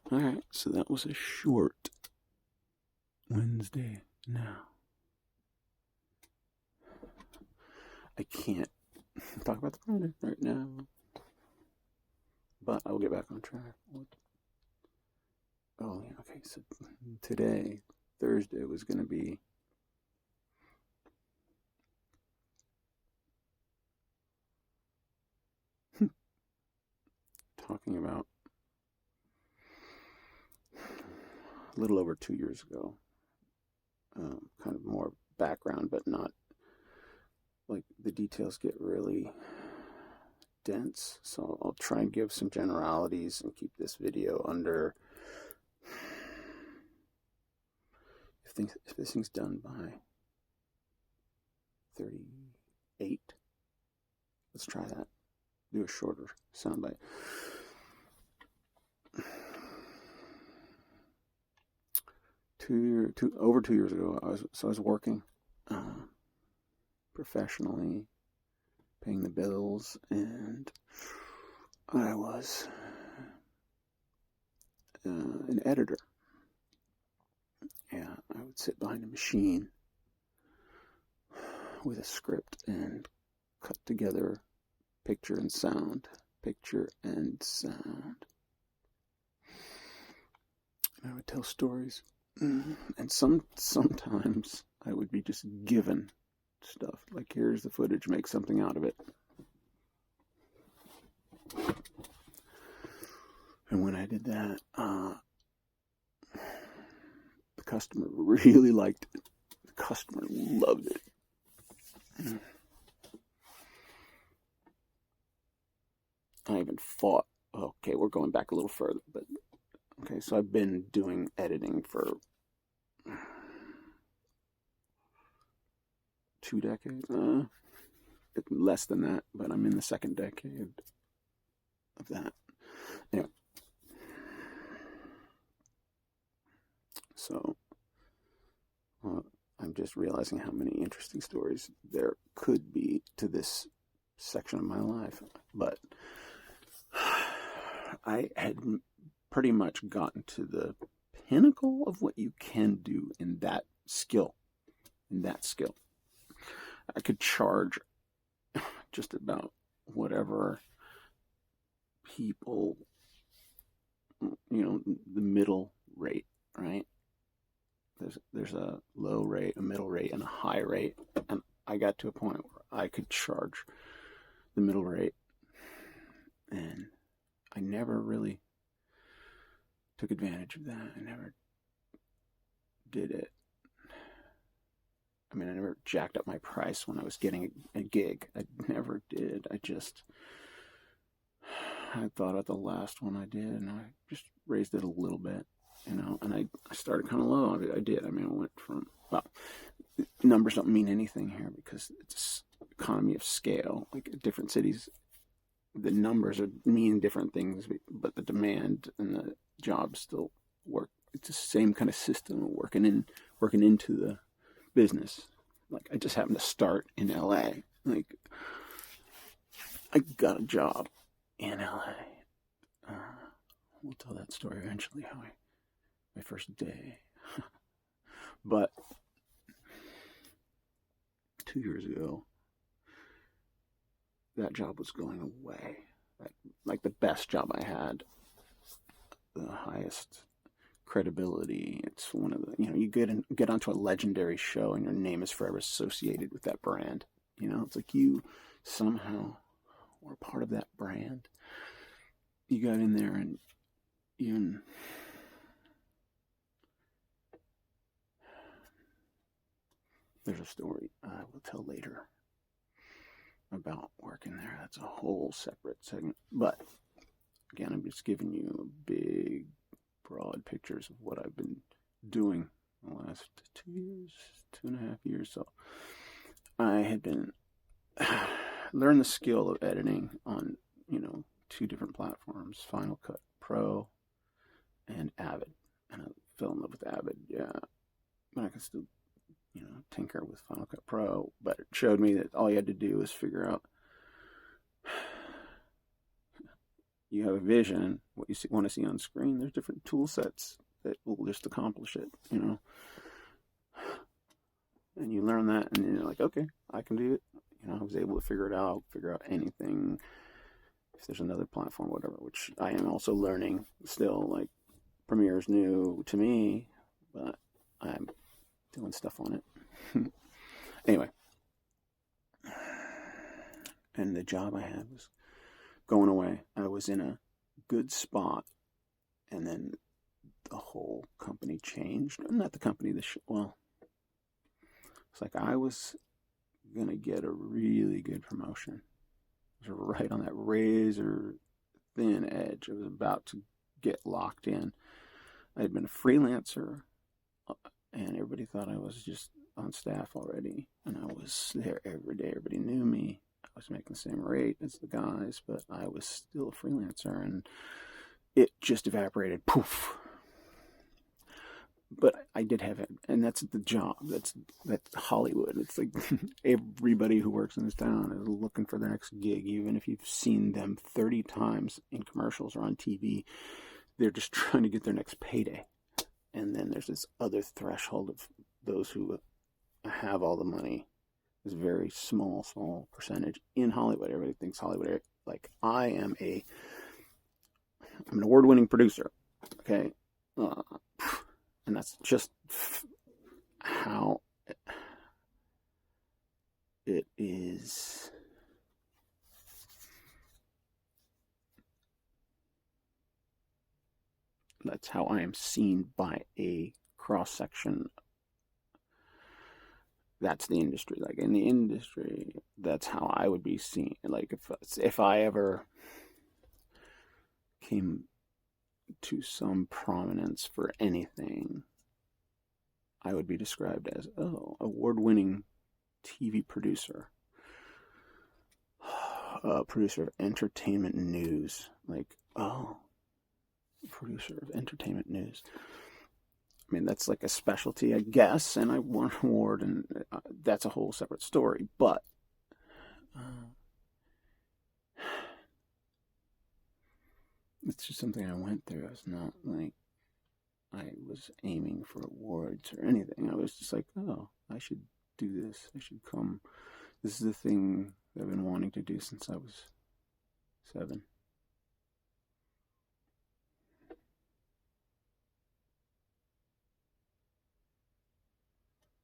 Alright, so that was a short Wednesday now. I can't talk about the project right now, but I'll get back on track. Oh, yeah, okay, so today, Thursday, was going to be talking about a little over 2 years ago. Kind of more background, but not like the details get really dense. So I'll try and give some generalities and keep this video under. If this thing's done by 38, let's try that. Do a shorter soundbite. Over 2 years ago, I was working professionally, paying the bills, and I was an editor. Yeah, I would sit behind a machine with a script and cut together picture and sound. And I would tell stories. And sometimes I would be just given stuff. Like, here's the footage, make something out of it. And when I did that, the customer really liked it. The customer loved it. I even fought. Okay, we're going back a little further, but okay, so I've been doing editing for 2 decades. Less than that, but I'm in the second decade of that. Anyway, so I'm just realizing how many interesting stories there could be to this section of my life. But I had pretty much gotten to the pinnacle of what you can do in that skill. I could charge just about whatever people, the middle rate, right? There's a low rate, a middle rate, and a high rate. And I got to a point where I could charge the middle rate. And I never really took advantage of that. I never did it. I mean, I never jacked up my price when I was getting a gig. I never did. I thought about the last one I did, and I just raised it a little bit, and I started kind of low. I did. I mean, I went from, well, numbers don't mean anything here because it's economy of scale. Like, different cities, the numbers mean different things, but the demand and the jobs still work. It's the same kind of system working into the business. Like, I just happened to start in LA. Like, I got a job in LA. We'll tell that story eventually, how my first day. But 2 years ago, that job was going away. Like, the best job I had, the highest credibility. It's one of the, you get onto a legendary show and your name is forever associated with that brand. It's like you somehow were part of that brand. You got in there, and even there's a story I will tell later about working there. That's a whole separate segment. But again, I'm just giving you big, broad pictures of what I've been doing the last 2 years, 2.5 years. So I had been learned the skill of editing on 2 different platforms, Final Cut Pro and Avid. And I fell in love with Avid, yeah. But I could still, tinker with Final Cut Pro. But it showed me that all you had to do was figure out you have a vision, what you want to see on screen, there's different tool sets that will just accomplish it, you know. And you learn that, and you're like, okay, I can do it. You know, I was able to figure out anything. If there's another platform, whatever, which I am also learning still. Like Premiere is new to me, but I'm doing stuff on it. Anyway, and the job I had was going away. I was in a good spot, and then the whole company changed. Not the company, well, it's like I was gonna get a really good promotion. It was right on that razor thin edge. I was about to get locked in. I had been a freelancer, and everybody thought I was just on staff already, and I was there every day. Everybody knew me. I was making the same rate as the guys, but I was still a freelancer, and it just evaporated. Poof. But I did have it, and that's the job. That's Hollywood. It's like everybody who works in this town is looking for the next gig, even if you've seen them 30 times in commercials or on TV. They're just trying to get their next payday. And then there's this other threshold of those who have all the money. This very small percentage in Hollywood. Everybody thinks Hollywood. Like I'm an award-winning producer. Okay. And that's just how it is. That's how I am seen by a cross-section. That's the industry. Like in the industry, that's how I would be seen. Like if I ever came to some prominence for anything, I would be described as, award-winning TV producer, producer of entertainment news. Like, producer of entertainment news. I mean, that's like a specialty, I guess, and I won an award, and that's a whole separate story, but it's just something I went through. It's not like I was aiming for awards or anything. I was just like, I should do this. I should come. This is the thing that I've been wanting to do since I was 7.